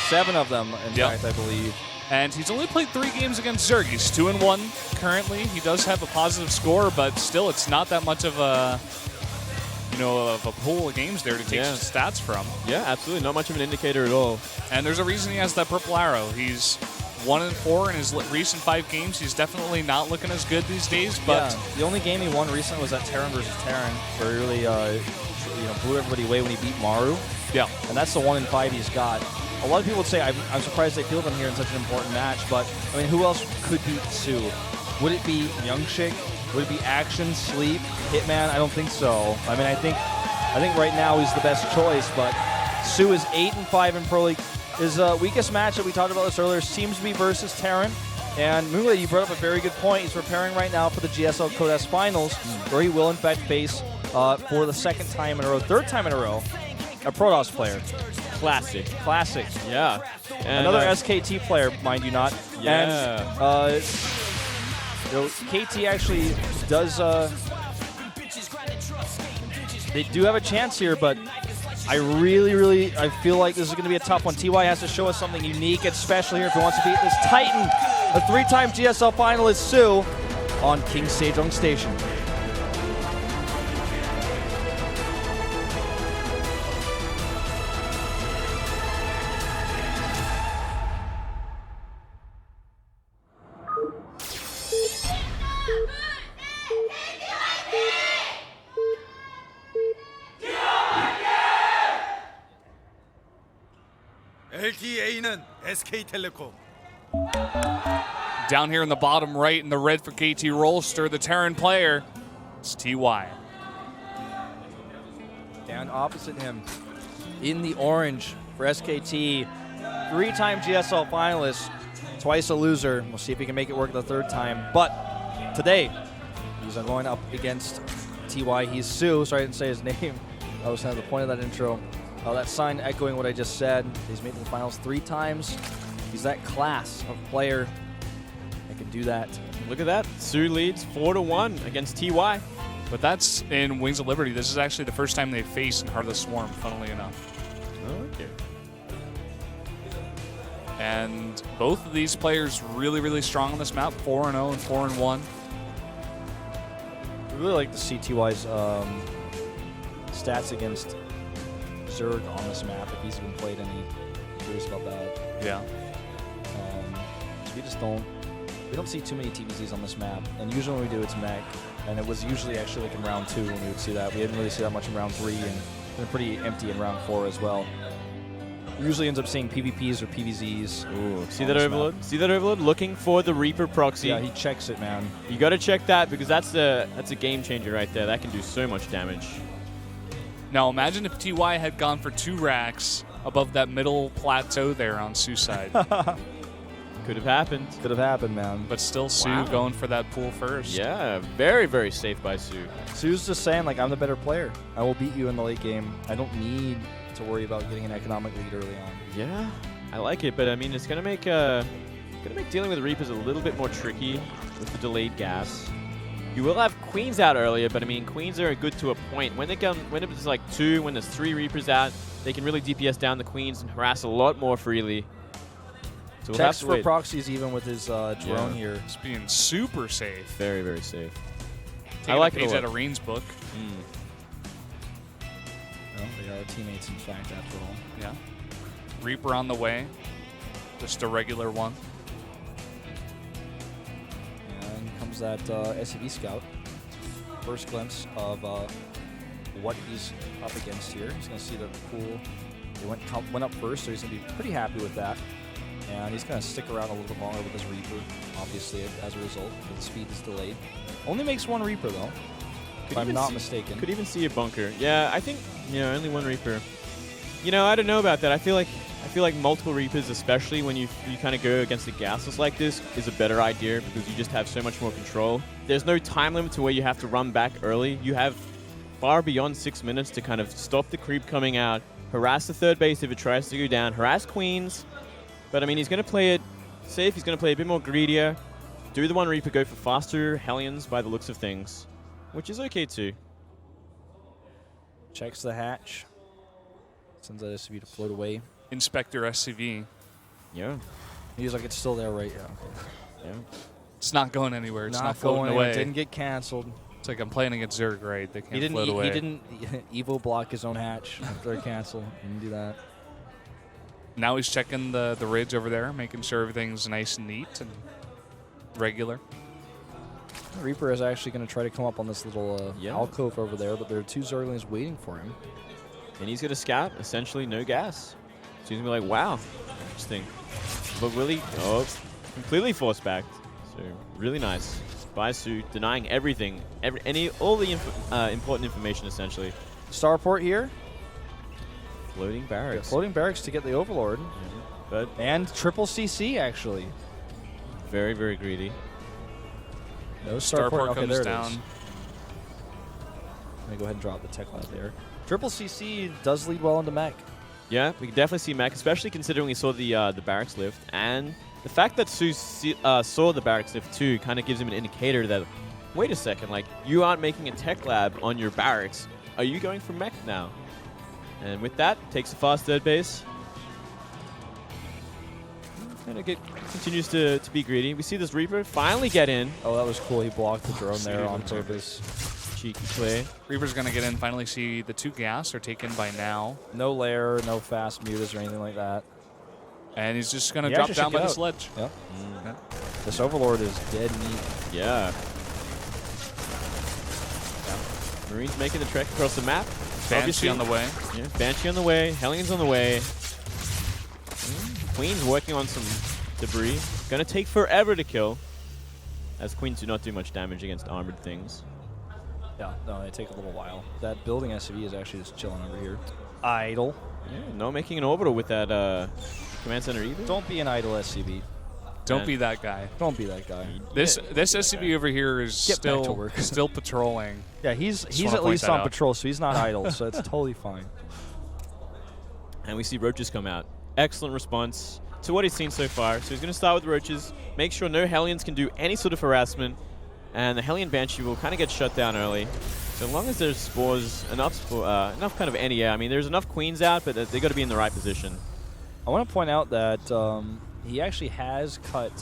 7 of them, in fact, I believe. And he's only played 3 games against Zerg. He's 2-1 currently. He does have a positive score, but still, it's not that much of a, of a pool of games there to take stats from. Yeah, absolutely. Not much of an indicator at all. And there's a reason he has that purple arrow. He's 1-4 in his recent 5 games. He's definitely not looking as good these days. But the only game he won recently was at Terran versus Terran, where he really blew everybody away when he beat Maru. Yeah, and that's the 1-5 he's got. A lot of people would say, I'm surprised they fielded him here in such an important match, but, I mean, who else could beat soO? Would it be Youngshik? Would it be Action, Sleep, Hitman? I don't think so. I mean, I think right now he's the best choice, but soO is 8-5 in Pro League. His weakest match that we talked about this earlier seems to be versus Terran. And Mule, you brought up a very good point. He's preparing right now for the GSL Code S Finals, where he will, in fact, face, for the 2nd time in a row, 3rd time in a row, a Protoss player. Classic. Yeah. And another SKT player, mind you not. Yeah. And KT actually does. They do have a chance here, but I feel like this is going to be a tough one. TY has to show us something unique and special here if he wants to beat this Titan, a 3-time GSL finalist soO, on King Sejong Station. LTA는 SK텔레콤. down here in the bottom right in the red for KT Rolster, the Terran player, it's TY. Down opposite him in the orange for SKT, 3-time GSL finalist, twice a loser. We'll see if he can make it work the 3rd time. But today, he's going up against TY. He's soO. Sorry I didn't say his name. That was kind of the point of that intro. That sign echoing what I just said. He's made it to the finals 3 times. He's that class of player that can do that. Look at that. soO leads 4-1 against TY. But that's in Wings of Liberty. This is actually the first time they've faced in Heartless Swarm, funnily enough. Oh, okay. And both of these players really, really strong on this map, 4-0 and 4-1. I really like to see TY's stats against Zerg on this map, if he's even played any. I'm curious about that. Yeah. We just don't see too many TVZs on this map, and usually when we do, it's mech, and it was usually actually like in round 2 when we would see that. We didn't really see that much in round 3, and they're pretty empty in round 4 as well. We usually ends up seeing PvPs or PvZs. Ooh, see that Overlord? Map. See that Overlord looking for the Reaper proxy? Yeah, he checks it, man. You got to check that because that's a game changer right there. That can do so much damage. Now imagine if TY had gone for 2 racks above that middle plateau there on soO's side. Could have happened. Could have happened, man. But still soO going for that pool first. Yeah, very, very safe by soO. soO's just saying, like, I'm the better player. I will beat you in the late game. I don't need to worry about getting an economic lead early on. Yeah, I like it, but I mean, it's gonna make dealing with Reapers a little bit more tricky with the delayed gas. You will have Queens out earlier, but I mean, Queens are good to a point. When it's like 2, when there's 3 Reapers out, they can really DPS down the Queens and harass a lot more freely. So we'll checks for proxies even with his drone here. It's being super safe. Very, very safe. Taking I like a page it out of Reen's book. Well, they are teammates, in fact, after all. Yeah. Reaper on the way. Just a regular one. And comes that SCV scout. First glimpse of what he's up against here. He's going to see the pool. He went up first, so he's going to be pretty happy with that. And he's going to stick around a little bit longer with his Reaper, obviously, as a result. The speed is delayed. Only makes 1 Reaper, though, if I'm not mistaken. Could even see a bunker. Yeah, I think, only 1 Reaper. I don't know about that. I feel like multiple Reapers, especially when you kind of go against a gasless like this, is a better idea because you just have so much more control. There's no time limit to where you have to run back early. You have far beyond 6 minutes to kind of stop the creep coming out, harass the 3rd base if it tries to go down, harass Queens. But I mean, he's going to play it safe. He's going to play a bit more greedier. Do the 1 Reaper, go for faster Hellions by the looks of things, which is okay too. Checks the hatch. Sends that SCV to float away. Inspector SCV. Yeah. He's like, it's still there, right? Yeah. Yeah. It's not going anywhere. It's not going floating anywhere. away. It didn't get canceled. It's like I'm playing against Zerg, right? They can't float away. He didn't Evo block his own hatch after a cancel. He didn't do that. Now he's checking the ridge over there, making sure everything's nice and neat and regular. Reaper is actually going to try to come up on this little alcove over there, but there are 2 Zerglings waiting for him. And he's going to scout, essentially no gas. So he's going to be like, wow, interesting. But really, completely force backed. So really nice. By soO, denying everything, all the important information essentially. Starport here. Floating barracks. Yeah, floating barracks to get the Overlord. But and triple CC actually. Very, very greedy. No Starport comes there down. It is. Let me go ahead and drop the tech lab there. Triple CC does lead well into mech. Yeah, we can definitely see mech, especially considering we saw the barracks lift. And the fact that soO saw the barracks lift too kind of gives him an indicator that, wait a second, like, you aren't making a tech lab on your barracks. Are you going for mech now? And with that, takes a fast third base. And continues to be greedy. We see this Reaper finally get in. Oh, that was cool. He blocked the drone there on purpose. Cheeky play. Reaper's going to get in, finally see the 2 gas are taken by now. No lair, no fast mutas or anything like that. And he's just going to drop down by the sledge. Yep. Yeah. This Overlord is dead meat. Yeah. Marines making the trek across the map. Banshee on the way. Yeah, Banshee on the way. Hellions on the way. Queen's working on some debris. Gonna take forever to kill, as Queens do not do much damage against armored things. Yeah, no, they take a little while. That building SCV is actually just chilling over here. Idle. Yeah, no making an orbital with that command center either. Don't be an idle SCV. Don't be that guy. Don't be that guy. This SCV over here is still patrolling. Yeah, he's at least on patrol, so he's not idle, so it's totally fine. And we see Roaches come out. Excellent response to what he's seen so far. So he's going to start with Roaches, make sure no Hellions can do any sort of harassment, and the Hellion Banshee will kind of get shut down early. So long as there's spores, enough kind of anti-air. I mean, there's enough Queens out, but they got to be in the right position. I want to point out that he actually has cut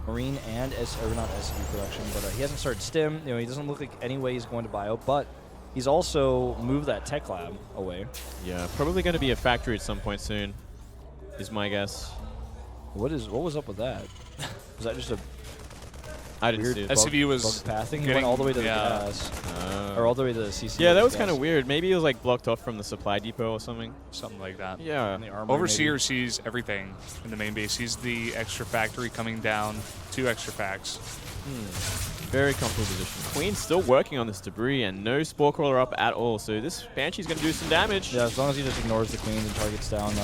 Marine and not SCV production, but he hasn't started Stim. You know, he doesn't look like any way he's going to bio, but he's also moved that tech lab away. Yeah, probably going to be a factory at some point soon, is my guess. What was up with that? Was that just a I didn't see it. SCV was pathing? He went all the way to the gas. Or all the way to the CC. Yeah, that was kind of weird. Maybe it was like blocked off from the supply depot or something. Something like that. Yeah. Overseer sees everything in the main base. Sees the extra factory coming down, 2 extra facts. Very comfortable position. Queen's still working on this debris and no Spore Crawler up at all. So this Banshee's going to do some damage. Yeah, as long as he just ignores the Queens and targets down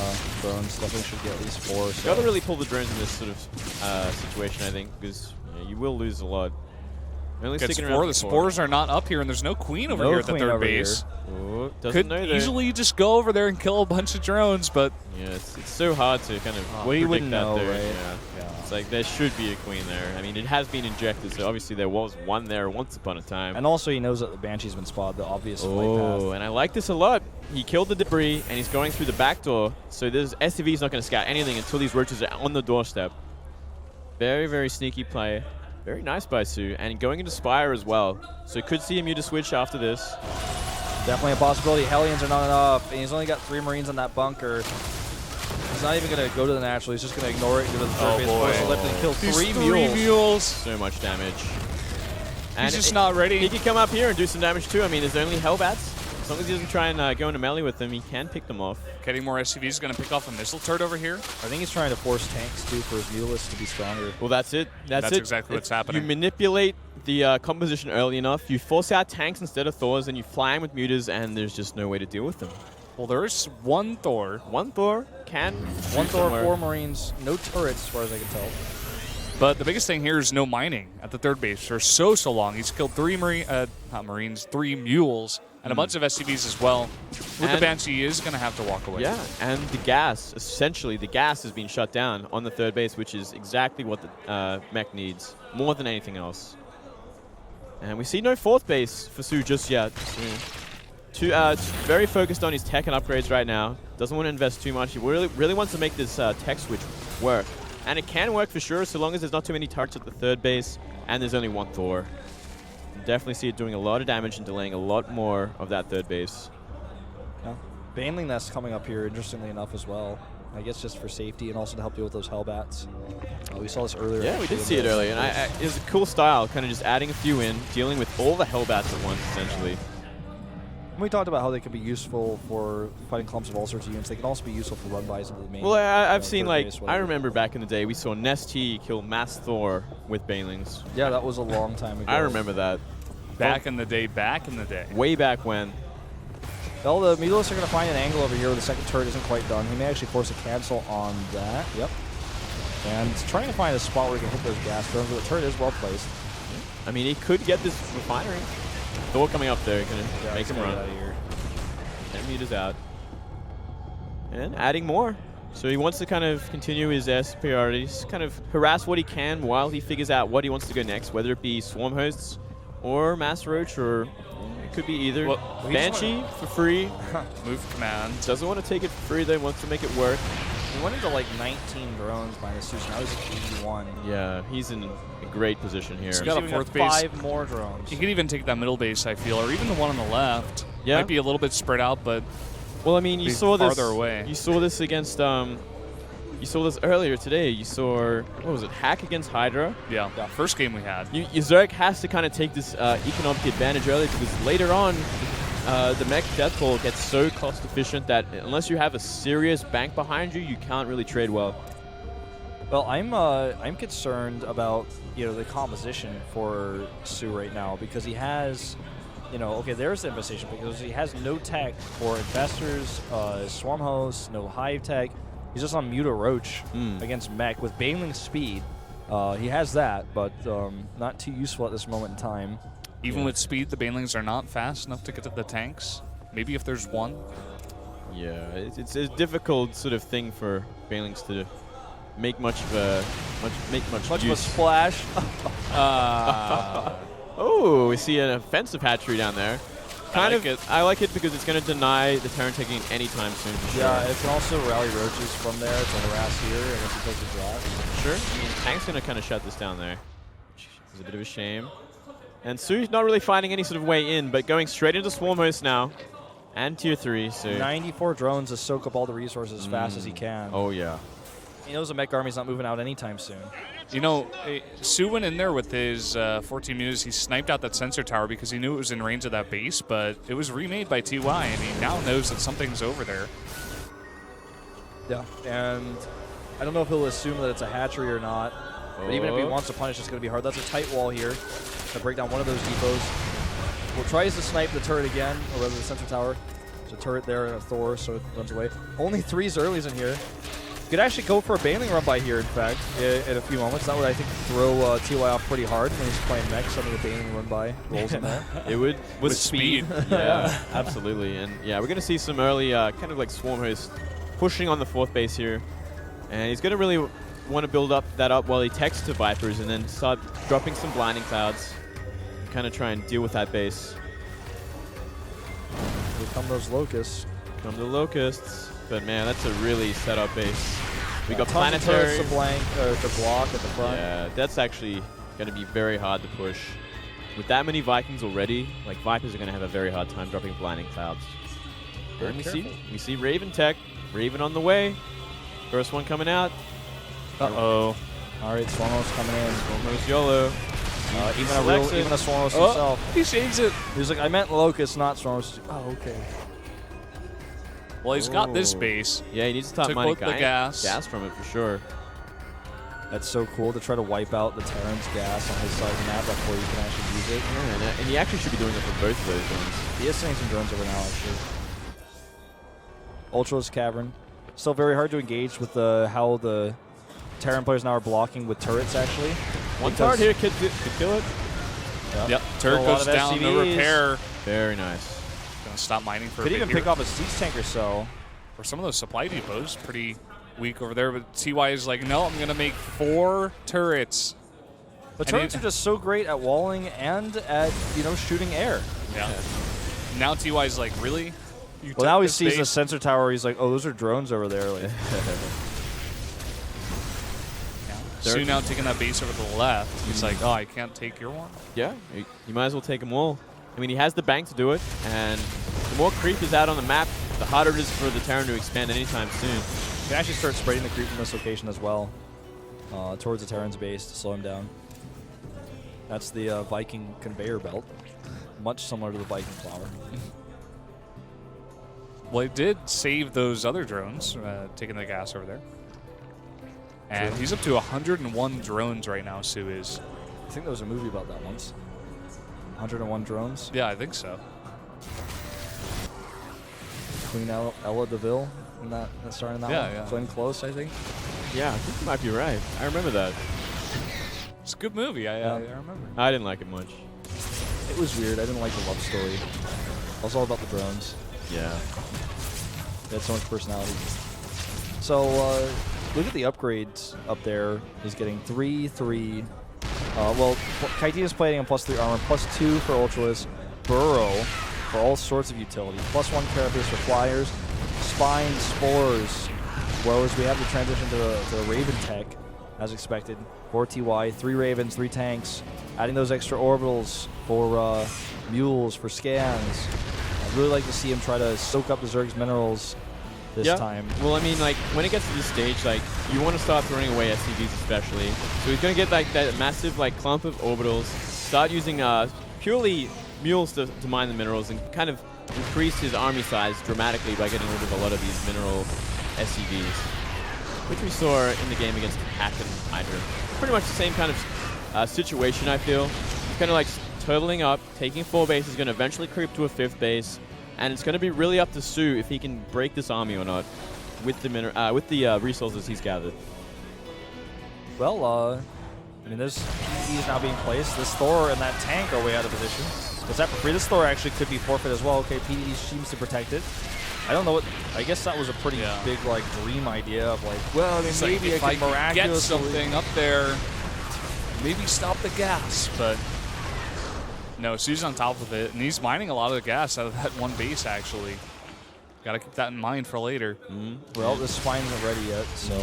drones, definitely should get at least 4. So. Got to really pull the drones in this sort of situation, I think, because you will lose a lot. Only Gets sticking 4. around The spores are not up here, and there's no Queen over here at the third base. Oh, Could easily just go over there and kill a bunch of drones, but yeah, it's so hard to kind of predict that there. Yeah. It's like there should be a Queen there. I mean, it has been injected, so obviously there was one there once upon a time. And also he knows that the Banshee's been spotted, the obvious flight path. And I like this a lot. He killed the debris, and he's going through the back door, so this SCV's not going to scout anything until these Roaches are on the doorstep. Very, very sneaky play. Very nice by soO, and going into Spire as well. So could see a Muta switch after this. Definitely a possibility. Hellions are not enough, and he's only got 3 Marines on that bunker. He's not even going to go to the natural. He's just going to ignore it, go to the third base, force a lift, and kill 3 mules. So much damage. He's just not ready. He can come up here and do some damage too. I mean, there's only Hellbats. As long as he doesn't try and go into melee with them, he can pick them off. Getting more SCVs is going to pick off a missile turret over here. I think he's trying to force tanks too for his Mutalists to be stronger. Well, that's it. That's exactly what's happening. You manipulate the composition early enough, you force out tanks instead of Thors, and you fly in with Mutas, and there's just no way to deal with them. Well, there's one Thor. One Thor can. One Thor, 4 Marines, no turrets as far as I can tell. But the biggest thing here is no mining at the third base for so long. He's killed 3 3 mules, and a bunch of SCVs as well. With the Banshee, he is going to have to walk away. Yeah, and the gas, essentially, the gas has been shut down on the third base, which is exactly what the mech needs, more than anything else. And we see no 4th base for soO just yet. Very focused on his tech and upgrades right now. Doesn't want to invest too much. He really wants to make this tech switch work. And it can work for sure, so long as there's not too many targets at the third base and there's only one Thor. Definitely see it doing a lot of damage and delaying a lot more of that third base. Yeah. Baneling Nest coming up here, interestingly enough, as well. I guess just for safety and also to help deal with those Hellbats. We saw this earlier. Yeah, we did see it earlier, and it was a cool style, kind of just adding a few in, dealing with all the Hellbats at once, essentially. We talked about how they could be useful for fighting clumps of all sorts of units. They can also be useful for run-bys into the main. Well, I've seen, like, base, I remember back in the day, we saw Nesty kill Mass Thor with Banelings. Yeah, that was a long time ago. I remember that. Back in the day, back in the day. Way back when. Well, the Meteorists are going to find an angle over here where the second turret isn't quite done. He may actually force a cancel on that. Yep. And he's trying to find a spot where he can hit those gas drones, but the turret is well placed. I mean, he could get this refinery. Thor coming up there, going to make him run. Out of here. 10 meters out. And adding more. So he wants to kind of continue his air superiorities, kind of harass what he can while he figures out what he wants to go next, whether it be Swarm Hosts or Mass Roach, or it could be either. Well, Banshee for free. Move command. Doesn't want to take it for free, though, wants to make it work. He went into like 19 drones minus 2, so now he's at 81. Yeah, he's in a great position here. He's Got a even fourth got base. 5 more drones. He could even take that middle base, I feel, or even the one on the left. Yeah. Might be a little bit spread out, but Well, I mean, you be saw this. farther away. You saw this against. You saw this earlier today. You saw, what was it, Hack against Hydra. yeah, first game we had. Zerg has to kind of take this economic advantage early, because later on, the mech death toll gets so cost efficient that unless you have a serious bank behind you, you can't really trade well. Well, I'm concerned about the composition for soO right now, because he has, okay, there's the infestation, because he has no tech for investors, swarm hosts, no hive tech. He's just on Muta Roach against mech with Baneling speed. He has that, but not too useful at this moment in time. Even with speed, the Banelings are not fast enough to get to the tanks. Maybe if there's one. Yeah, it's a difficult sort of thing for Banelings to make much of a much Much of a use. splash. Oh, we see an offensive hatchery down there. I like it because it's going to deny the Terran taking anytime soon. For sure. Yeah, it can also rally roaches from there to harass here unless he takes a drop. Sure. I mean, Tank's going to kind of shut this down there. It's a bit of a shame. And soO's not really finding any sort of way in, but going straight into Swarm Host now. And Tier 3, so... 94 drones to soak up all the resources as fast as he can. Oh, yeah. He knows the mech army's not moving out anytime soon. soO went in there with his 14 meters. He sniped out that sensor tower because he knew it was in range of that base, but it was remade by TY, and he now knows that something's over there. Yeah, and I don't know if he'll assume that it's a hatchery or not, but even if he wants to punish, it's going to be hard. That's a tight wall here to break down one of those depots. Will tries to snipe the turret again, or rather the sensor tower. There's a turret there and a Thor, so it runs away. Only 3 Zerlies in here. Could actually go for a Baneling run by here, in fact, in a few moments. That would, I think, throw TY off pretty hard when he's playing mech. Suddenly a Baneling run by rolls in there. It would With speed. Yeah, absolutely. And yeah, we're going to see some early kind of like Swarm Host pushing on the 4th base here. And he's going to really want to build that up while he techs to Vipers and then start dropping some Blinding Clouds. Kind of try and deal with that base. Here come those Locusts. Come the Locusts. But man, that's a really set up base. We got tons of Planetary. turrets to block at the front. Yeah, that's actually going to be very hard to push. With that many Vikings already, like Vipers are going to have a very hard time dropping Blinding Clouds. And we see Raven tech. Raven on the way. First one coming out. Uh-oh. All right, Swarmos coming in. Almost YOLO. Even a Swarmos himself. He saves it. He was like, I meant Locust, not Swarmos. Oh, okay. Well, he's got this base. Yeah, he needs to top Took money. both the gas. Gas from it for sure. That's so cool to try to wipe out the Terran's gas on his side of the map before you can actually use it. Yeah, and he actually should be doing it for both of those ones. He is sending some drones over now, actually. Ultra's Cavern. Still very hard to engage with how the Terran players now are blocking with turrets, actually. One turret here could kill it. Yep. Turret goes down, no repair. Very nice. Gonna stop mining for a Could bit even here. pick off a siege tank or so. For some of those supply depots, pretty weak over there. But TY is like, no, I'm gonna make 4 turrets. The turrets are just so great at walling and at shooting air. Yeah. Now TY's like, really? You Well, now he took this sees the base? sensor tower. He's like, oh, those are drones over there. Like, Sue now taking that base over to the left. He's like, oh, I can't take your one? Yeah, you might as well take them all. I mean, he has the bank to do it, and the more creep is out on the map, the harder it is for the Terran to expand anytime soon. you can actually start spreading the creep from this location as well towards the Terran's base to slow him down. That's the Viking conveyor belt, much similar to the Viking flower. Well, he did save those other drones, taking the gas over there. And he's up to 101 drones right now, Sue is. I think there was a movie about that once. 101 drones. Yeah, I think so. Queen Ella DeVille in that starting that Yeah, one. yeah. Glenn Close, I think. Yeah, I think you might be right. I remember that. It's a good movie, I remember. I didn't like it much. It was weird. I didn't like the love story. It was all about the drones. Yeah. They had so much personality. So look at the upgrades up there. He's getting 3, 3. Well, Kaitia's plating on +3 armor, +2 for Ultralisk, Burrow for all sorts of utility, +1 carapace for flyers, Spine, Spores, whereas we have the transition to the Raven tech, as expected, 4 TY, 3 Ravens, 3 tanks, adding those extra orbitals for mules, for scans. I'd really like to see him try to soak up the Zerg's minerals this time. Well, I mean, like, when it gets to this stage, like, you want to start throwing away SCVs especially. So he's going to get, like, that massive, like, clump of orbitals, start using purely mules to mine the minerals, and kind of increase his army size dramatically by getting rid of a lot of these mineral SCVs, which we saw in the game against Hack and Hydra. Pretty much the same kind of situation, I feel. He's kind of, like, turtling up, taking 4 bases, going to eventually creep to a 5th base. And it's going to be really up to Sue if he can break this army or not with the resources he's gathered. Well, I mean, there's PDs now being placed. This Thor and that tank are way out of position. Was that for free? This Thor actually could be forfeit as well. Okay, PD seems to protect it. I don't know what. I guess that was a pretty big, like, dream idea of, like, well, I mean, maybe if I I could can get miraculously something up there, maybe stop the gas, but no, Sue's on top of it, and he's mining a lot of the gas out of that one base, actually. Got to keep that in mind for later. Well, this spine isn't ready yet, so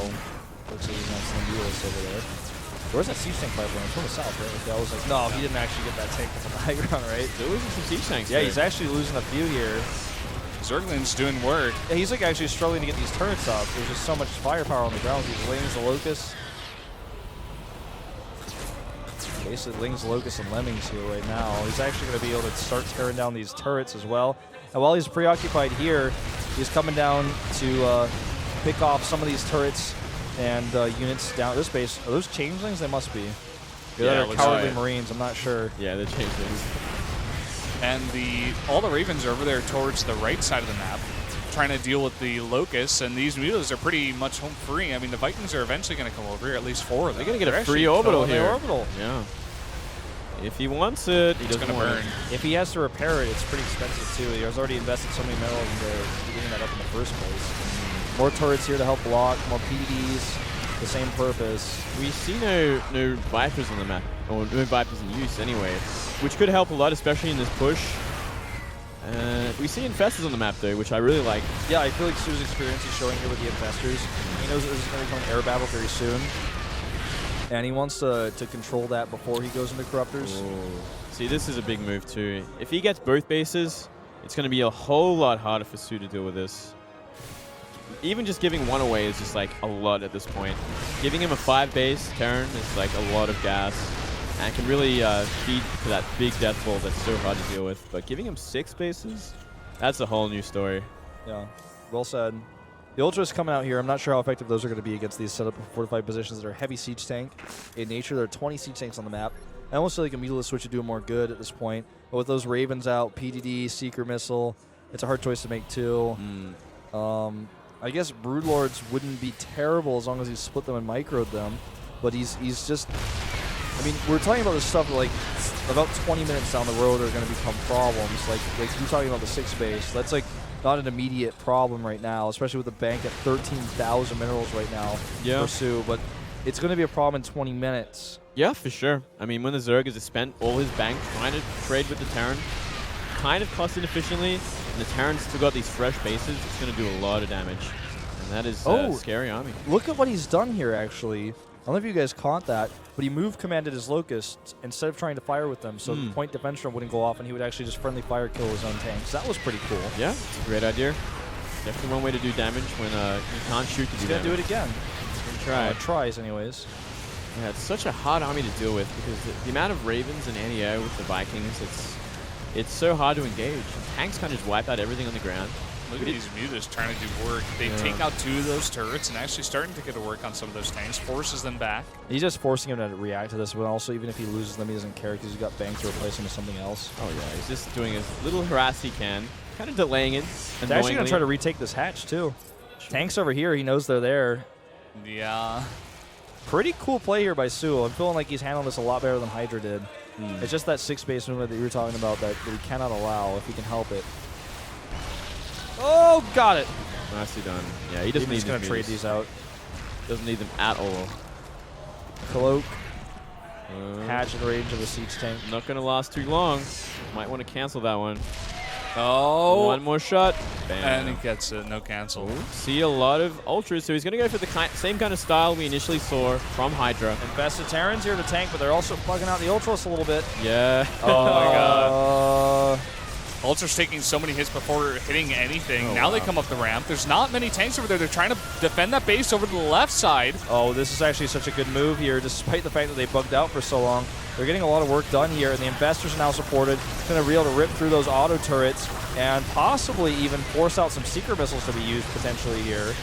looks like he's not some mules over there. Where's that siege tank pipeline? It's from the south, right? Like, I was like, no, he didn't actually get that tank from the high ground, right? They're losing some siege tanks. Yeah, he's actually losing a few here. Zergling's doing work. Yeah, he's like actually struggling to get these turrets up. There's just so much firepower on the ground. These Lings, the Locusts. Basically, Lings, Locusts, and Lemmings here right now. He's actually going to be able to start tearing down these turrets as well. And while he's preoccupied here, he's coming down to pick off some of these turrets and units down at this base. Are those changelings? They must be. Yeah, They're cowardly Marines. I'm not sure. Yeah, they're changelings. And all the Ravens are over there towards the right side of the map, trying to deal with the Locusts, and these mules are pretty much home free. I mean, the Vikings are eventually going to come over here, at least 4 of them. They're going to get a free orbital here. Yeah. If he wants it, he doesn't want it. If he has to repair it, it's pretty expensive too. He has already invested so many minerals into getting that up in the first place. More turrets here to help block, more PDs, the same purpose. We see no Vipers on the map, or no Vipers in use anyway, which could help a lot, especially in this push. We see Infestors on the map though, which I really like. Yeah, I feel like Sue's experience is showing here with the Infestors. He knows this is going to become an air battle very soon. And he wants to control that before he goes into Corruptors. Oh. See, this is a big move too. If he gets both bases, it's going to be a whole lot harder for Sue to deal with this. Even just giving one away is just like a lot at this point. Giving him a 5 base Terran is like a lot of gas. And can really feed to that big death ball that's so hard to deal with. But giving him 6 bases, that's a whole new story. Yeah, well said. The Ultras coming out here, I'm not sure how effective those are going to be against these setup of fortified positions that are heavy siege tank in nature. There are 20 siege tanks on the map. I almost feel like a Mutalisk Switch would do more good at this point. But with those Ravens out, PDD, Seeker Missile, it's a hard choice to make too. I guess Broodlords wouldn't be terrible as long as he split them and microed them. But he's just... I mean, we're talking about this stuff like about 20 minutes down the road are going to become problems. Like you're talking about the 6 base. That's like not an immediate problem right now, especially with the bank at 13,000 minerals right now for Sue. But it's going to be a problem in 20 minutes. Yeah, for sure. I mean, when the Zerg has spent all his bank trying to trade with the Terran, kind of cost inefficiently, and the Terran's still got these fresh bases, it's going to do a lot of damage. And that is a scary army. Look at what he's done here, actually. I don't know if you guys caught that, but he move commanded his locusts instead of trying to fire with them, so the point defense drum wouldn't go off, and he would actually just friendly fire kill his own tanks. That was pretty cool. Yeah, it's a great idea. Definitely one way to do damage when you can't shoot to do damage. He's going to do it again. He's going to try. Tries, anyways. Yeah, it's such a hard army to deal with because the amount of Ravens and anti-air with the Vikings, it's so hard to engage. Tanks kind of just wipe out everything on the ground. Look at these mutas trying to do work. They take out 2 of those turrets and actually starting to get to work on some of those tanks, forces them back. He's just forcing him to react to this, but also even if he loses them, he doesn't care because he's got banks to replace them with something else. Oh yeah, he's just doing as little harass he can, kind of delaying it. He's actually going to try to retake this hatch too. Tanks over here, he knows they're there. Yeah. Pretty cool play here by soO. I'm feeling like he's handled this a lot better than Hydra did. It's just that 6-base movement that you were talking about that he cannot allow if he can help it. Oh, got it. Nicely done. Yeah, he doesn't need He's going to trade these out. Doesn't need them at all. Cloak. Hatch in range of the siege tank. Not going to last too long. Might want to cancel that one. Oh. One more shot. Bam. And he gets it. No cancel. See a lot of ultras, so he's going to go for the same kind of style we initially saw from Hydra. Invested Terrans here to tank, but they're also plugging out the Ultras a little bit. Yeah. Oh my god. Ultra's taking so many hits before hitting anything. Now they come up the ramp. There's not many tanks over there. They're trying to defend that base over to the left side. Oh, this is actually such a good move here, despite the fact that they bugged out for so long. They're getting a lot of work done here, and the investors are now supported. Going to be able to rip through those auto turrets and possibly even force out some seeker missiles to be used potentially here.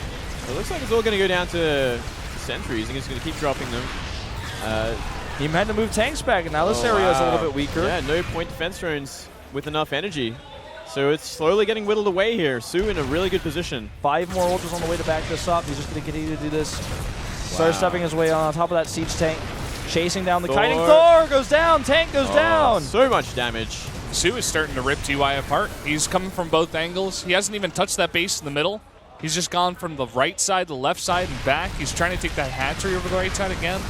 It looks like it's all going to go down to sentries. I think he's going to keep dropping them. He had to move tanks back, and now this area is a little bit weaker. Yeah, no point defense drones with enough energy. So it's slowly getting whittled away here. soO in a really good position. 5 more ultras on the way to back this up. He's just going to continue to do this. Start stepping his way on top of that siege tank. Chasing down the kiting Thor. Goes down. Tank goes down. So much damage. soO is starting to rip TY apart. He's coming from both angles. He hasn't even touched that base in the middle. He's just gone from the right side, the left side, and back. He's trying to take that hatchery over the right side again.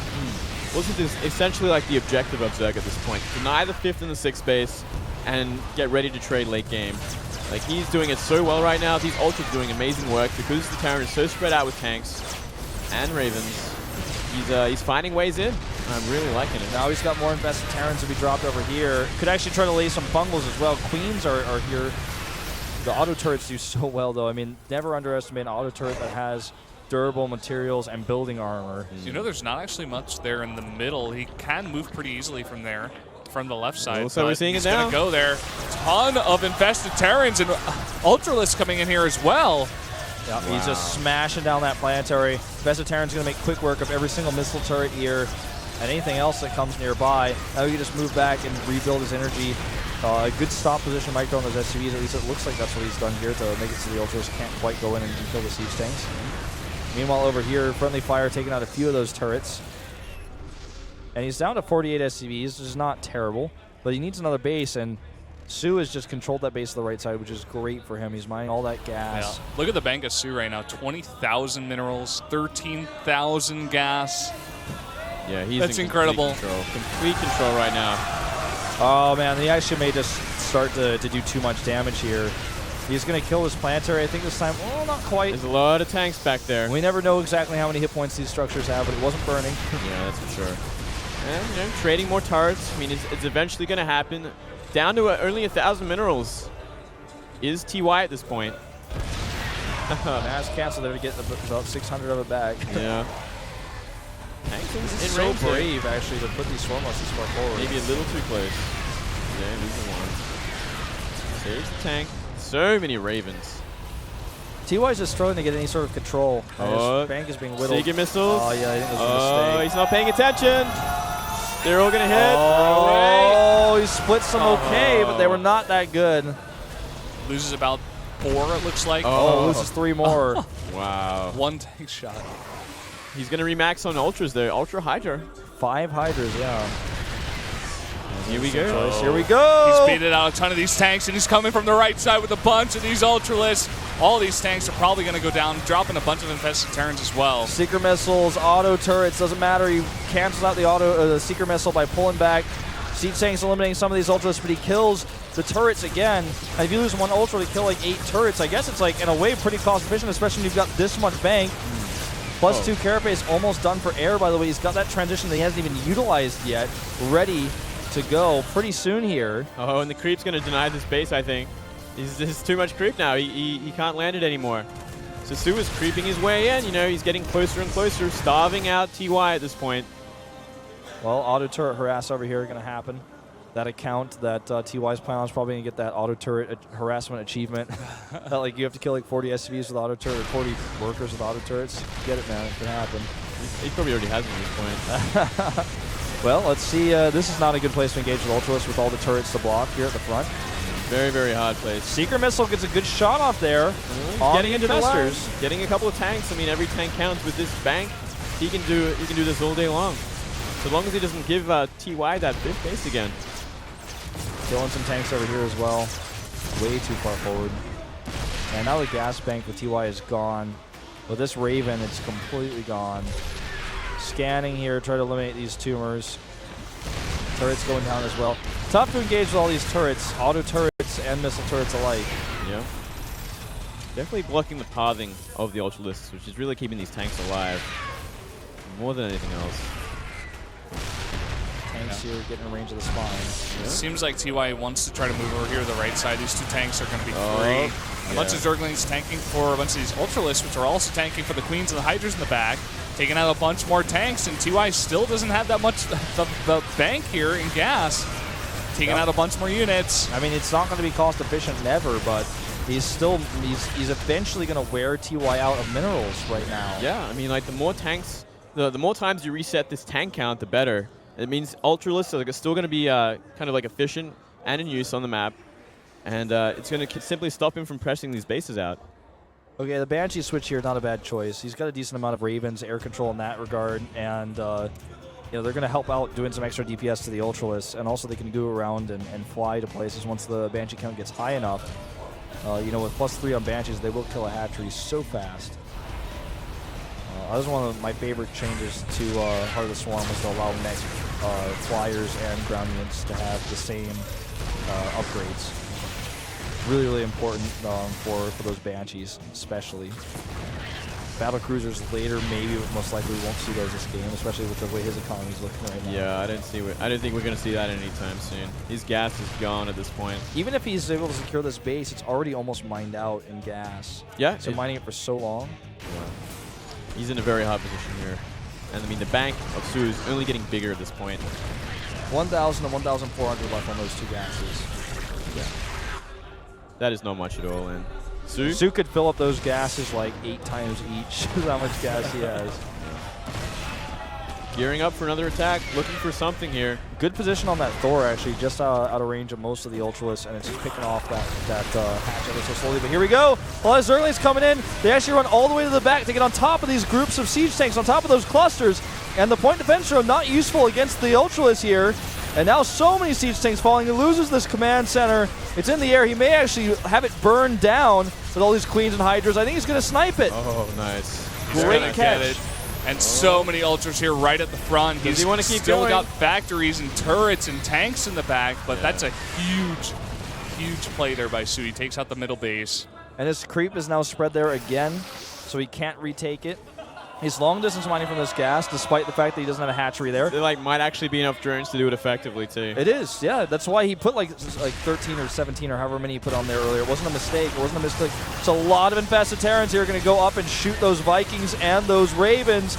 Well, this is essentially like the objective of Zerg at this point. Deny the 5th and the 6th base and get ready to trade late game. Like, he's doing it so well right now. These ultras are doing amazing work because the Terran is so spread out with tanks and Ravens. He's finding ways in. I'm really liking it. Now he's got more invested Terrans to be dropped over here. Could actually try to lay some bungles as well. Queens are here. The auto turrets do so well, though. I mean, never underestimate an auto turret that has durable materials and building armor. You know, there's not actually much there in the middle. He can move pretty easily from there, from the left side. So we're seeing it now. He's going to go there. Ton of infested Terrans and Ultralisk coming in here as well. Yep, he's just smashing down that planetary. Invested Terran's going to make quick work of every single missile turret here and anything else that comes nearby. Now he can just move back and rebuild his energy. A good stop position might throw on those SCVs. At least it looks like that's what he's done here to make it so the Ultras can't quite go in and kill the siege tanks. Meanwhile, over here, friendly fire taking out a few of those turrets. And he's down to 48 SCVs, which is not terrible. But he needs another base, and soO has just controlled that base to the right side, which is great for him. He's mining all that gas. Yeah. Look at the bank of soO right now. 20,000 minerals, 13,000 gas. Yeah, That's incredible. Complete control right now. Oh, man, he actually may just start to do too much damage here. He's going to kill this planetary, I think this time. Well, not quite. There's a lot of tanks back there. We never know exactly how many hit points these structures have, but it wasn't burning. Yeah, that's for sure. And, you know, trading more turrets. I mean, it's eventually going to happen. Down to only 1,000 minerals is TY at this point. Mass cancel there to get about 600 of it back. Yeah. Tanks It's so brave, actually, to put these Swarmless this far forward. Maybe a little too close. Yeah, losing one. There's the tank. So many Ravens. TY's just struggling to get any sort of control. His bank is being whittled. Seeker missiles. Oh, yeah, I think that was a mistake. He's not paying attention. They're all going to hit. Oh, he splits some okay, but they were not that good. Loses about 4, it looks like. Oh, loses 3 more. Wow. 1 tank shot. He's going to remax on Ultras there. Ultra Hydra. 5 Hydras, yeah. Here we go. Here we go. He's baited out a ton of these tanks, and he's coming from the right side with a bunch of these Ultralisks. All these tanks are probably going to go down, dropping a bunch of infested Terrans as well. Seeker missiles, auto turrets, doesn't matter. He cancels out the Seeker missile by pulling back. Siege tanks eliminating some of these Ultras, but he kills the turrets again. And if you lose one Ultra to kill like 8 turrets, I guess it's like, in a way, pretty cost efficient, especially when you've got this much bank. Plus 2 Carapace almost done for air, by the way. He's got that transition that he hasn't even utilized yet, ready to go pretty soon here. Oh, and the creep's going to deny this base, I think. There's too much creep now. He can't land it anymore. So soO is creeping his way in. You know, he's getting closer and closer, starving out TY at this point. Well, auto turret harass over here going to happen. That account that TY's playing on is probably going to get that auto turret harassment achievement. That, like, you have to kill like 40 SCVs with auto turret or 40 workers with auto turrets. Get it, man. It can happen. He probably already has it at this point. Well, let's see. This is not a good place to engage with Ultralisk with all the turrets to block here at the front. Very, very hard place. Secret Missile gets a good shot off there. Getting into the Infestors. Getting a couple of tanks. I mean, every tank counts with this bank. He can do this all day long. So long as he doesn't give TY that fifth base again. Killing some tanks over here as well. Way too far forward. And now the gas bank with TY is gone. With this Raven, it's completely gone. Scanning here, try to eliminate these tumors. Turrets going down as well. Tough to engage with all these turrets, auto turrets and missile turrets alike. Yeah. Definitely blocking the pathing of the Ultralisks, which is really keeping these tanks alive more than anything else. Tanks here getting in range of the spine. It seems like TY wants to try to move over here to the right side. These 2 tanks are going to be free. A bunch of Zerglings tanking for a bunch of these Ultralisks, which are also tanking for the Queens and the Hydras in the back. Taking out a bunch more tanks, and TY still doesn't have that much the bank here in gas. Taking out a bunch more units. I mean, it's not going to be cost efficient never, but he's eventually going to wear TY out of minerals right now. Yeah, I mean, like, the more tanks, the more times you reset this tank count, the better. It means Ultralisks are still going to be kind of like efficient and in use on the map, and it's going to simply stop him from pressing these bases out. Okay, the Banshee switch here, not a bad choice. He's got a decent amount of Ravens, air control in that regard, and you know, they're going to help out doing some extra DPS to the Ultralisks, and also they can go around and fly to places once the Banshee count gets high enough. You know, with +3 on Banshees, they will kill a hatchery so fast. That was one of my favorite changes to Heart of the Swarm, was to allow mech flyers and ground units to have the same upgrades. Really, really important for those Banshees, especially. Battle Cruisers later, maybe, most likely we won't see those this game, especially with the way his economy is looking right now. Yeah, I didn't think we're going to see that anytime soon. His gas is gone at this point. Even if he's able to secure this base, it's already almost mined out in gas. Yeah. So mining it for so long. Yeah. He's in a very hard position here. And I mean, the bank of soO is only getting bigger at this point. 1,000 and 1,400 left on those 2 gases. Yeah. That is not much at all, and soO? soO could fill up those gases like 8 times each. That's how much gas he has. Gearing up for another attack, looking for something here. Good position on that Thor, actually, just out of range of most of the Ultralisks, and it's just picking off that hatch ever so slowly. But here we go. A lot of Zerglings coming in. They actually run all the way to the back to get on top of these groups of siege tanks, on top of those clusters. And the point defense room not useful against the Ultralisks here. And now so many siege tanks falling. He loses this command center. It's in the air. He may actually have it burned down with all these Queens and Hydras. I think he's going to snipe it. Oh, nice. Great catch. And so many Ultras here right at the front. Does he want to keep still going? got factories and turrets and tanks in the back, but that's a huge, huge play there by soO. He takes out the middle base. And his creep is now spread there again, so he can't retake it. He's long distance mining from this gas, despite the fact that he doesn't have a hatchery there. There might actually be enough drones to do it effectively too. It is, yeah. That's why he put like 13 or 17 or however many he put on there earlier. It wasn't a mistake. It wasn't a mistake. It's a lot of infested Terrans here going to go up and shoot those Vikings and those Ravens.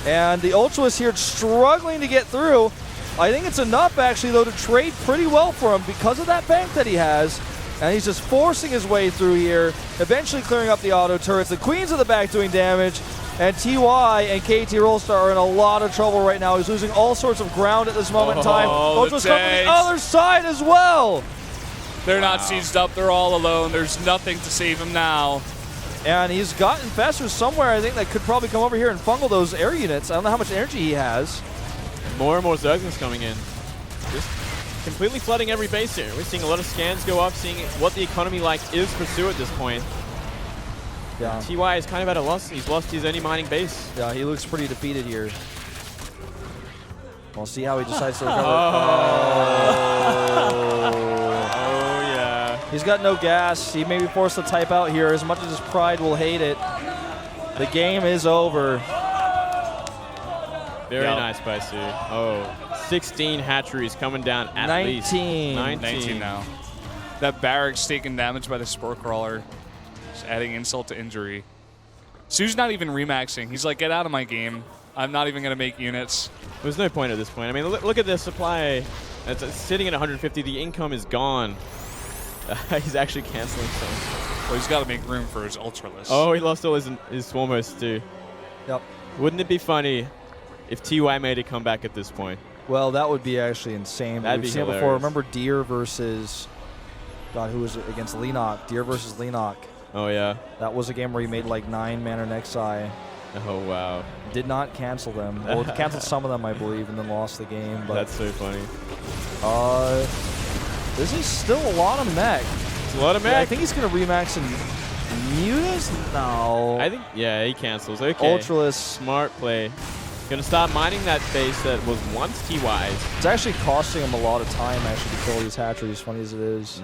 And the Ultralisks here struggling to get through. I think it's enough, actually, though, to trade pretty well for him because of that bank that he has. And he's just forcing his way through here, eventually clearing up the auto turrets. The Queens at the back doing damage. And TY and KT Rollstar are in a lot of trouble right now. He's losing all sorts of ground at this moment in time. Ultras come from the other side as well. They're not sieged up. They're all alone. There's nothing to save him now. And he's got infestors somewhere, I think, that could probably come over here and fungal those air units. I don't know how much energy he has. More and more Zerglings coming in. Just completely flooding every base here. We're seeing a lot of scans go up, seeing what the economy like is for soO at this point. Yeah. TY is kind of at a loss. He's lost his only mining base. Yeah, he looks pretty defeated here. We'll see how he decides to recover. Oh, He's got no gas. He may be forced to type out here. As much as his pride will hate it, the game is over. Very nice by Sue. Oh, 16 hatcheries coming down at 19. least. 19 now. That Barrack's taking damage by the Spore Crawler. Just adding insult to injury. Sue's not even remaxing. He's like, get out of my game. I'm not even going to make units. There's no point at this point. I mean, look at the supply. It's sitting at 150. The income is gone. He's actually canceling some. Well, he's got to make room for his Ultralisk. Oh, he lost all his Swarmos too. Yep. Wouldn't it be funny if TY made a comeback at this point? Well, that would be actually insane. That'd We've be seen it hilarious. before. Remember Deer versus, God, who was it against Leenock? Deer versus Leenock. Oh, yeah. That was a game where he made like 9 mana Nexi. Oh, wow. Did not cancel them. Well, canceled some of them, I believe, and then lost the game. But That's so funny. this is still a lot of mech. It's a lot of mech. Yeah, I think he's going to remax and Mutas? No. I think, yeah, he cancels. Okay. Ultralisk. Smart play. Gonna start mining that base that was once TY's. It's actually costing him a lot of time actually to kill these hatcheries, funny as it is.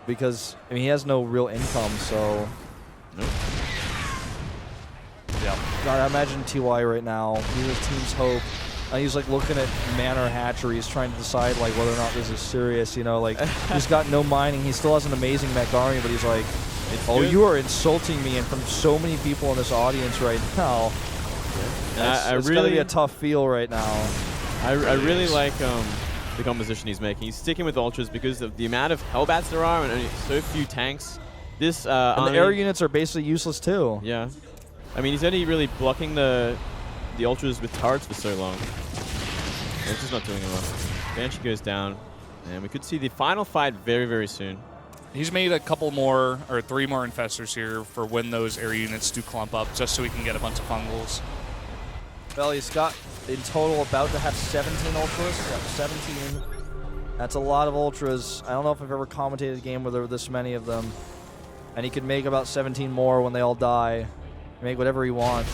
Because, I mean, he has no real income, so. Nope. Yeah. God, I imagine TY right now. He's his team's hope. He's like looking at Manor hatcheries, trying to decide like whether or not this is serious. You know, like he's got no mining. He still has an amazing mech army, but he's like, oh, good. you are insulting me, and from so many people in this audience right now. It's really, got to be a tough feel right now. I really like the composition he's making. He's sticking with ultras because of the amount of Hellbats there are and only so few tanks. This And the air units are basically useless too. Yeah, I mean he's only really blocking the ultras with turrets for so long. It's just not doing enough. Banshee goes down, and we could see the final fight very, very soon. He's made a couple more, or 3 more infestors here for when those air units do clump up, just so he can get a bunch of fungals. Well, he's got in total about to have 17 ultras. Yeah, 17. That's a lot of ultras. I don't know if I've ever commentated a game where there were this many of them. And he could make about 17 more when they all die. Make whatever he wants.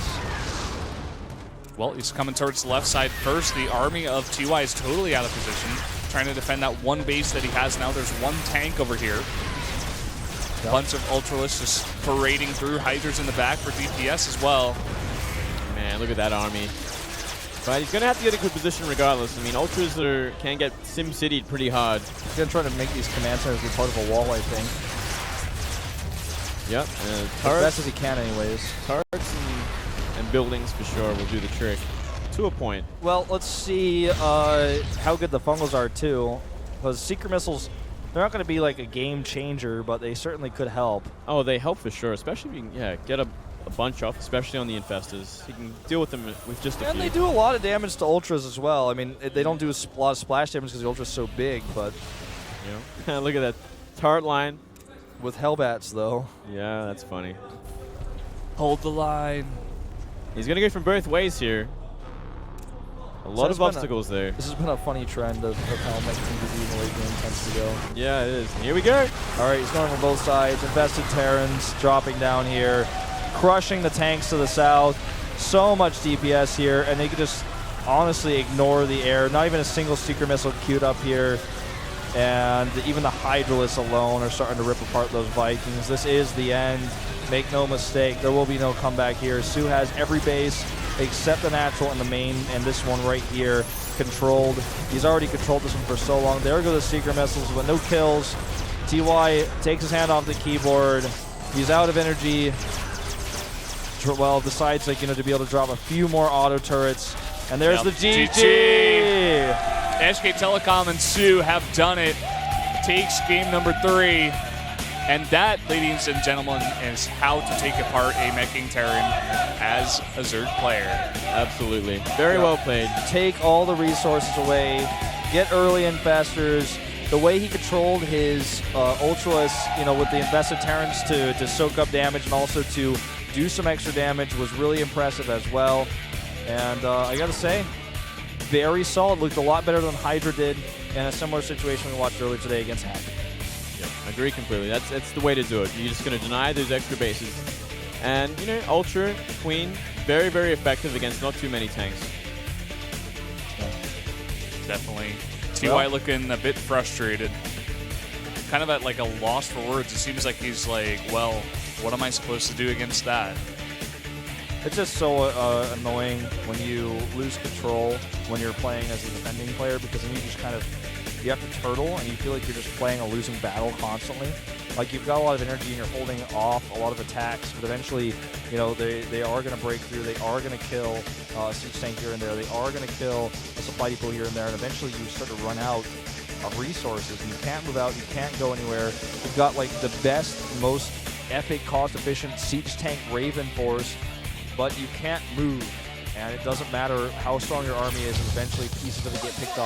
Well, he's coming towards the left side first. The army of TY is totally out of position, trying to defend that one base that he has now. There's one tank over here. Yep. Bunch of Ultralists just parading through. Hydras in the back for DPS as well. Man, look at that army. But he's going to have to get a good position regardless. I mean, ultras can get sim-citied pretty hard. He's going to try to make these command centers be part of a wall, I think. Yep. As Turrets, best as he can, anyways. turrets and buildings for sure will do the trick. To a point. Well, let's see how good the fungals are, too. Because Secret Missiles, they're not going to be like a game changer, but they certainly could help. Oh, they help for sure, especially if you can get a bunch off, especially on the infestors. You can deal with them with just a few. And they do a lot of damage to ultras as well. I mean, they don't do a lot of splash damage because the ultra's so big, but You know? Look at that turret line. with Hellbats, though. Yeah, that's funny. Hold the line. He's going to go from both ways here. A lot of obstacles there. This has been a funny trend of how much PvP in the late game tends to go. Yeah, it is. Here we go. All right, he's going from both sides. Infested Terrans dropping down here, crushing the tanks to the south. So much DPS here, and they could just honestly ignore the air. Not even a single Secret Missile queued up here. And even the Hydralisks alone are starting to rip apart those Vikings. This is the end. Make no mistake, there will be no comeback here. Sue has every base except the natural and the main, and this one right here controlled. He's already controlled this one for so long. There go the Secret Missiles, but no kills. TY takes his hand off the keyboard. He's out of energy. Well, decides to be able to drop a few more auto turrets. And there's the GG. SK Telecom and Sue have done it. Takes game number 3. And that, ladies and gentlemen, is how to take apart a Meching Terran as a Zerg player. Absolutely. Very well played. Take all the resources away. Get early infestors. The way he controlled his Ultras, with the invested Terrans to soak up damage and also to do some extra damage was really impressive as well. And I got to say, very solid. Looked a lot better than Hydra did in a similar situation we watched earlier today against Hack. Yep, agree completely. That's the way to do it. You're just going to deny those extra bases. And, Ultra, Queen, very, very effective against not too many tanks. Definitely. TY looking a bit frustrated. kind of at like a loss for words. It seems like he's like, well, what am I supposed to do against that? It's just so annoying when you lose control when you're playing as a defending player, because then you just kind of, you have to turtle and you feel like you're just playing a losing battle constantly. Like, you've got a lot of energy and you're holding off a lot of attacks, but eventually, you know, they are going to break through. They are going to kill a siege tank here and there. They are going to kill a supply depot here and there, and eventually you start to run out of resources and you can't move out. You can't go anywhere. You've got like the best, most epic, cost-efficient siege tank Raven force, but you can't move. And it doesn't matter how strong your army is, eventually pieces of it get picked off.